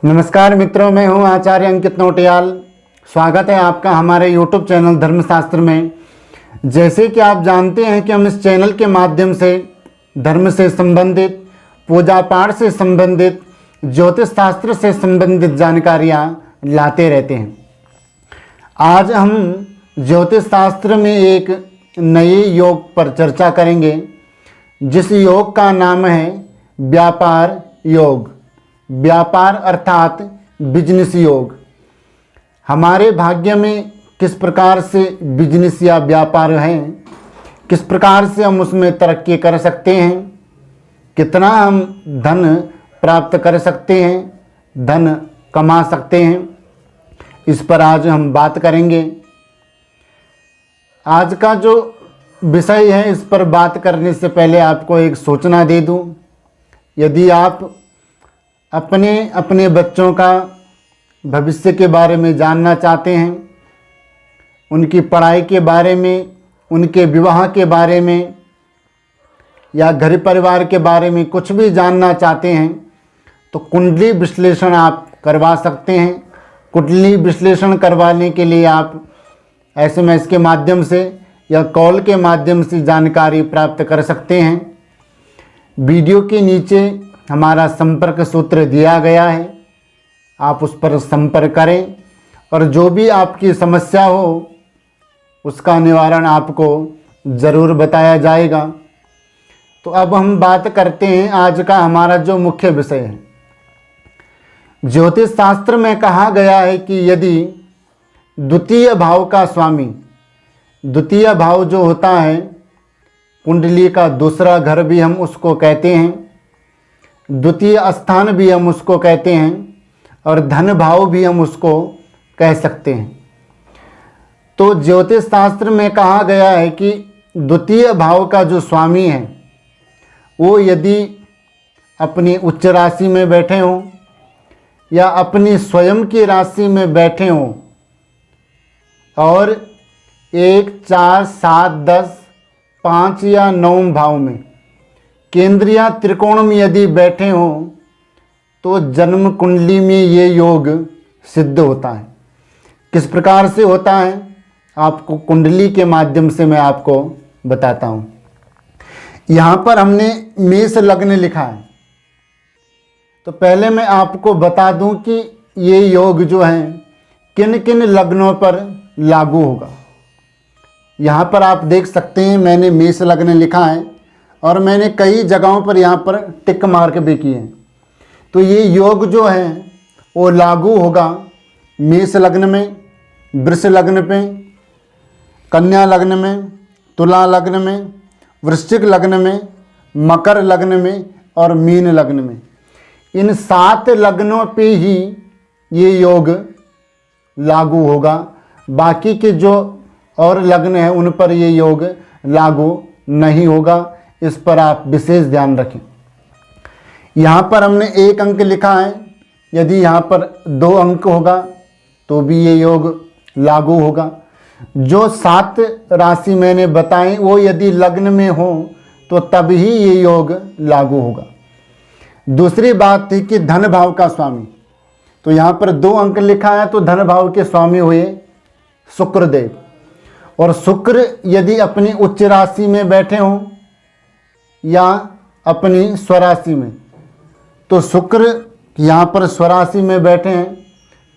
नमस्कार मित्रों, मैं हूं आचार्य अंकित नौटियाल। स्वागत है आपका हमारे YouTube चैनल धर्मशास्त्र में। जैसे कि आप जानते हैं कि हम इस चैनल के माध्यम से धर्म से संबंधित, पूजा पाठ से संबंधित, ज्योतिष शास्त्र से संबंधित जानकारियां लाते रहते हैं। आज हम ज्योतिष शास्त्र में एक नए योग पर चर्चा करेंगे, जिस योग का नाम है व्यापार योग। व्यापार अर्थात बिजनेस योग। हमारे भाग्य में किस प्रकार से बिजनेस या व्यापार है, किस प्रकार से हम उसमें तरक्की कर सकते हैं, कितना हम धन प्राप्त कर सकते हैं, धन कमा सकते हैं, इस पर आज हम बात करेंगे। आज का जो विषय है, इस पर बात करने से पहले आपको एक सूचना दे दूं। यदि आप अपने बच्चों का भविष्य के बारे में जानना चाहते हैं, उनकी पढ़ाई के बारे में, उनके विवाह के बारे में या घर परिवार के बारे में कुछ भी जानना चाहते हैं, तो कुंडली विश्लेषण आप करवा सकते हैं। कुंडली विश्लेषण करवाने के लिए आप SMS के माध्यम से या कॉल के माध्यम से जानकारी प्राप्त कर सकते हैं। वीडियो के नीचे हमारा संपर्क सूत्र दिया गया है, आप उस पर संपर्क करें और जो भी आपकी समस्या हो उसका निवारण आपको ज़रूर बताया जाएगा। तो अब हम बात करते हैं आज का हमारा जो मुख्य विषय है। ज्योतिष शास्त्र में कहा गया है कि यदि द्वितीय भाव का स्वामी, द्वितीय भाव जो होता है कुंडली का दूसरा घर भी हम उसको कहते हैं, द्वितीय स्थान भी हम उसको कहते हैं और धन भाव भी हम उसको कह सकते हैं। तो ज्योतिष शास्त्र में कहा गया है कि द्वितीय भाव का जो स्वामी है वो यदि अपनी उच्च राशि में बैठे हों या अपनी स्वयं की राशि में बैठे हों और 1, 4, 7, 10, 5 या 9 भाव में केंद्र या त्रिकोण में यदि बैठे हों तो जन्म कुंडली में ये योग सिद्ध होता है। किस प्रकार से होता है आपको कुंडली के माध्यम से मैं आपको बताता हूँ। यहाँ पर हमने मेष लग्न लिखा है, तो पहले मैं आपको बता दूं कि ये योग जो है किन किन लग्नों पर लागू होगा। यहाँ पर आप देख सकते हैं मैंने मेष लग्न लिखा है और मैंने कई जगहों पर यहाँ पर टिक मार्क भी किए हैं। तो ये योग जो है वो लागू होगा मेष लग्न में, वृष लग्न पे, कन्या लग्न में, तुला लग्न में, वृश्चिक लग्न में, मकर लग्न में और मीन लग्न में। इन 7 लग्नों पे ही ये योग लागू होगा। बाकी के जो और लग्न हैं उन पर ये योग लागू नहीं होगा। इस पर आप विशेष ध्यान रखें। यहाँ पर हमने 1 अंक लिखा है, यदि यहाँ पर 2 अंक होगा तो भी ये योग लागू होगा। जो 7 राशि मैंने बताई वो यदि लग्न में हो तो तब ही ये योग लागू होगा। दूसरी बात थी कि धन भाव का स्वामी, तो यहाँ पर 2 अंक लिखा है तो धन भाव के स्वामी हुए शुक्रदेव। और शुक्र यदि अपनी उच्च राशि में बैठे हों या अपनी स्वराशि में, तो शुक्र यहाँ पर स्वराशि में बैठे हैं।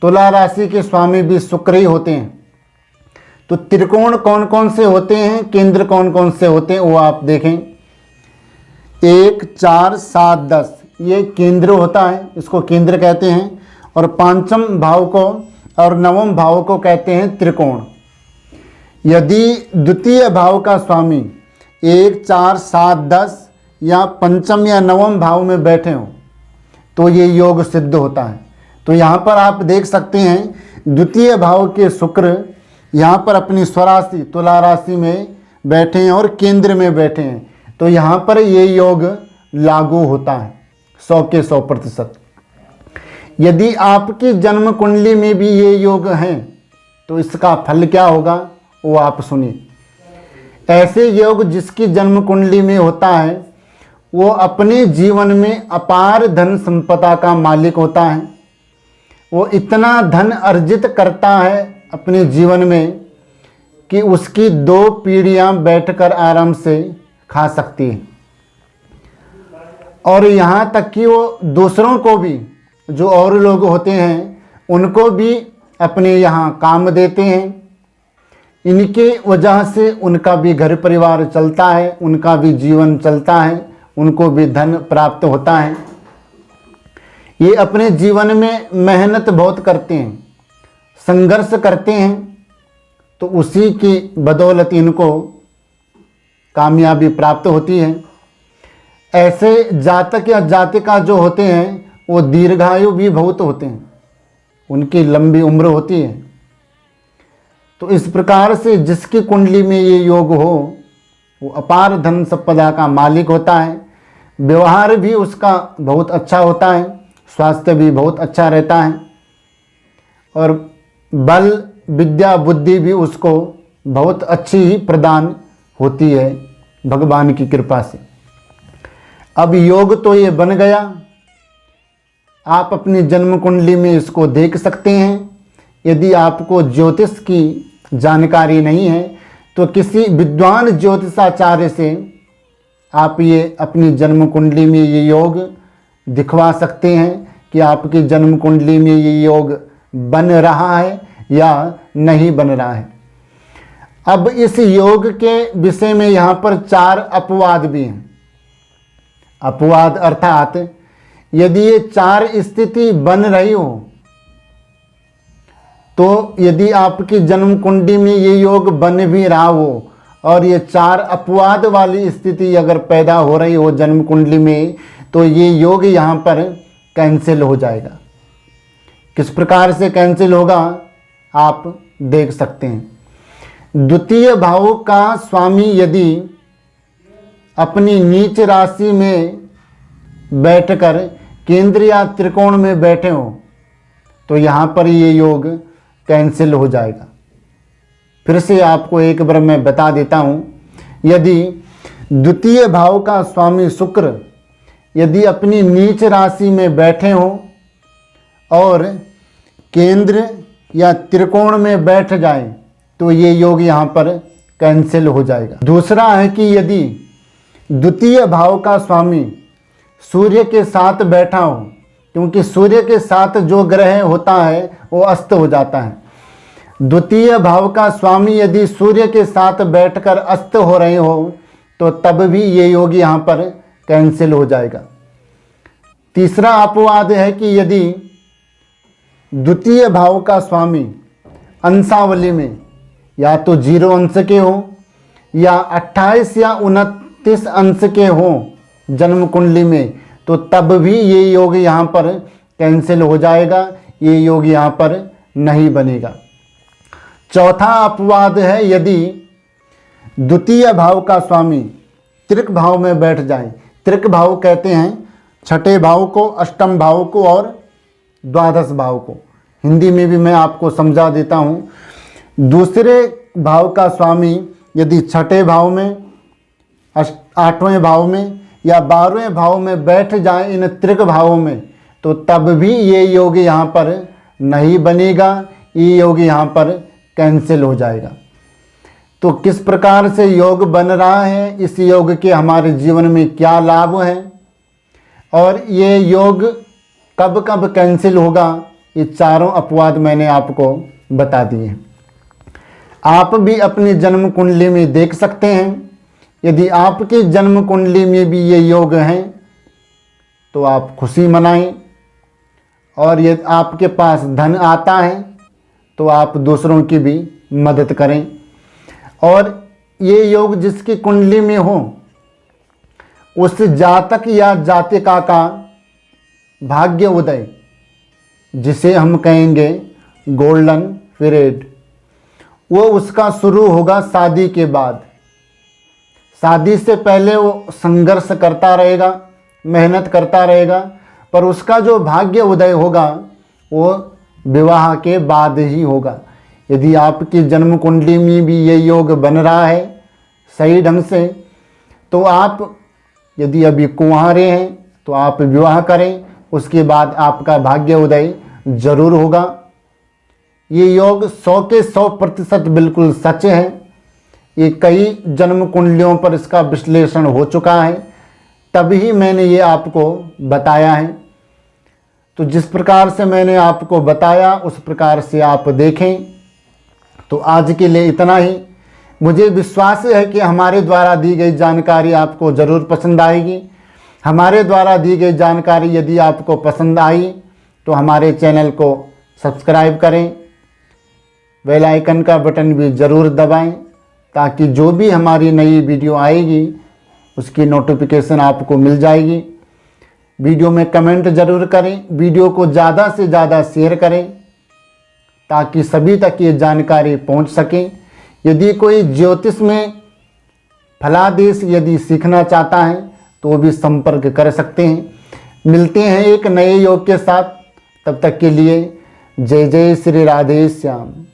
तुला राशि के स्वामी भी शुक्र ही होते हैं। तो त्रिकोण कौन कौन से होते हैं, केंद्र कौन कौन से होते हैं वो आप देखें। 1, 4, 7, 10 ये केंद्र होता है, इसको केंद्र कहते हैं। और 5वें भाव को और 9वें भाव को कहते हैं त्रिकोण। यदि द्वितीय भाव का स्वामी 1, 4, 7, 10 या 5वें या 9वें भाव में बैठे हों तो ये योग सिद्ध होता है। तो यहाँ पर आप देख सकते हैं द्वितीय भाव के शुक्र यहाँ पर अपनी स्वराशि तुला राशि में बैठे हैं और केंद्र में बैठे हैं, तो यहाँ पर ये योग लागू होता है 100 के 100%। यदि आपकी जन्म कुंडली में भी ये योग हैं तो इसका फल क्या होगा वो आप सुनिए। ऐसे योग जिसकी जन्म कुंडली में होता है वो अपने जीवन में अपार धन संपदा का मालिक होता है। वो इतना धन अर्जित करता है अपने जीवन में कि उसकी 2 पीढ़ियां बैठकर आराम से खा सकती है। और यहाँ तक कि वो दूसरों को भी, जो और लोग होते हैं, उनको भी अपने यहाँ काम देते हैं। इनके वजह से उनका भी घर परिवार चलता है, उनका भी जीवन चलता है, उनको भी धन प्राप्त होता है। ये अपने जीवन में मेहनत बहुत करते हैं, संघर्ष करते हैं, तो उसी की बदौलत इनको कामयाबी प्राप्त होती है। ऐसे जातक या जातिका जो होते हैं वो दीर्घायु भी बहुत होते हैं, उनकी लंबी उम्र होती है। तो इस प्रकार से जिसकी कुंडली में ये योग हो वो अपार धन संपदा का मालिक होता है। व्यवहार भी उसका बहुत अच्छा होता है, स्वास्थ्य भी बहुत अच्छा रहता है, और बल विद्या बुद्धि भी उसको बहुत अच्छी ही प्रदान होती है भगवान की कृपा से। अब योग तो ये बन गया, आप अपनी जन्म कुंडली में इसको देख सकते हैं। यदि आपको ज्योतिष की जानकारी नहीं है तो किसी विद्वान ज्योतिषाचार्य से आप ये अपनी जन्म कुंडली में ये योग दिखवा सकते हैं कि आपकी जन्म कुंडली में ये योग बन रहा है या नहीं बन रहा है। अब इस योग के विषय में यहाँ पर 4 अपवाद भी हैं। अपवाद अर्थात यदि ये 4 स्थिति बन रही हो, तो यदि आपकी जन्म कुंडली में ये योग बन भी रहा हो और ये 4 अपवाद वाली स्थिति अगर पैदा हो रही हो जन्म कुंडली में, तो ये योग यहाँ पर कैंसिल हो जाएगा। किस प्रकार से कैंसिल होगा आप देख सकते हैं। द्वितीय भाव का स्वामी यदि अपनी नीच राशि में बैठकर केंद्र या त्रिकोण में बैठे हो तो यहाँ पर ये योग कैंसिल हो जाएगा। फिर से आपको एक बार मैं बता देता हूँ। यदि द्वितीय भाव का स्वामी शुक्र यदि अपनी नीच राशि में बैठे हो और केंद्र या त्रिकोण में बैठ जाए तो ये योग यहाँ पर कैंसिल हो जाएगा। दूसरा है कि यदि द्वितीय भाव का स्वामी सूर्य के साथ बैठा हो, क्योंकि सूर्य के साथ जो ग्रह होता है वो अस्त हो जाता है। द्वितीय भाव का स्वामी यदि सूर्य के साथ बैठकर अस्त हो रहे हो तो तब भी ये योग यहाँ पर कैंसिल हो जाएगा। तीसरा अपवाद है कि यदि द्वितीय भाव का स्वामी अंशावली में या तो 0 अंश के हो या 28 या 29 अंश के हो जन्म कुंडली में, तो तब भी ये योग यहाँ पर कैंसिल हो जाएगा, ये योग यहाँ पर नहीं बनेगा। चौथा अपवाद है यदि द्वितीय भाव का स्वामी त्रिक भाव में बैठ जाए। त्रिक भाव कहते हैं छठे भाव को, अष्टम भाव को और द्वादश भाव को। हिंदी में भी मैं आपको समझा देता हूँ। दूसरे भाव का स्वामी यदि छठे भाव में, 8वें भाव में या 12वें भाव में बैठ जाए इन त्रिक भावों में, तो तब भी ये योग यहाँ पर नहीं बनेगा, ये योग यहाँ पर कैंसिल हो जाएगा। तो किस प्रकार से योग बन रहा है, इस योग के हमारे जीवन में क्या लाभ हैं और ये योग कब कब कैंसिल होगा, ये चारों अपवाद मैंने आपको बता दिए। आप भी अपनी जन्म कुंडली में देख सकते हैं। यदि आपके जन्म कुंडली में भी ये योग हैं तो आप खुशी मनाएं, और यदि आपके पास धन आता है तो आप दूसरों की भी मदद करें। और ये योग जिसकी कुंडली में हो उस जातक या जातिका का भाग्य उदय, जिसे हम कहेंगे गोल्डन पीरियड, वो उसका शुरू होगा शादी के बाद। शादी से पहले वो संघर्ष करता रहेगा, मेहनत करता रहेगा, पर उसका जो भाग्य उदय होगा वो विवाह के बाद ही होगा। यदि आपकी जन्म कुंडली में भी ये योग बन रहा है सही ढंग से, तो आप यदि अभी कुंवारे हैं तो आप विवाह करें, उसके बाद आपका भाग्य उदय जरूर होगा। ये योग 100 के 100% बिल्कुल सच है। ये कई जन्म कुंडलियों पर इसका विश्लेषण हो चुका है, तभी मैंने ये आपको बताया है। तो जिस प्रकार से मैंने आपको बताया उस प्रकार से आप देखें। तो आज के लिए इतना ही। मुझे विश्वास है कि हमारे द्वारा दी गई जानकारी आपको ज़रूर पसंद आएगी। हमारे द्वारा दी गई जानकारी यदि आपको पसंद आई तो हमारे चैनल को सब्सक्राइब करें, बेल आइकन का बटन भी ज़रूर दबाएं, ताकि जो भी हमारी नई वीडियो आएगी उसकी नोटिफिकेशन आपको मिल जाएगी। वीडियो में कमेंट ज़रूर करें, वीडियो को ज़्यादा से ज़्यादा शेयर करें ताकि सभी तक ये जानकारी पहुंच सके। यदि कोई ज्योतिष में फलादेश यदि सीखना चाहता है तो भी संपर्क कर सकते हैं। मिलते हैं एक नए योग के साथ, तब तक के लिए जय जय श्री राधे श्याम।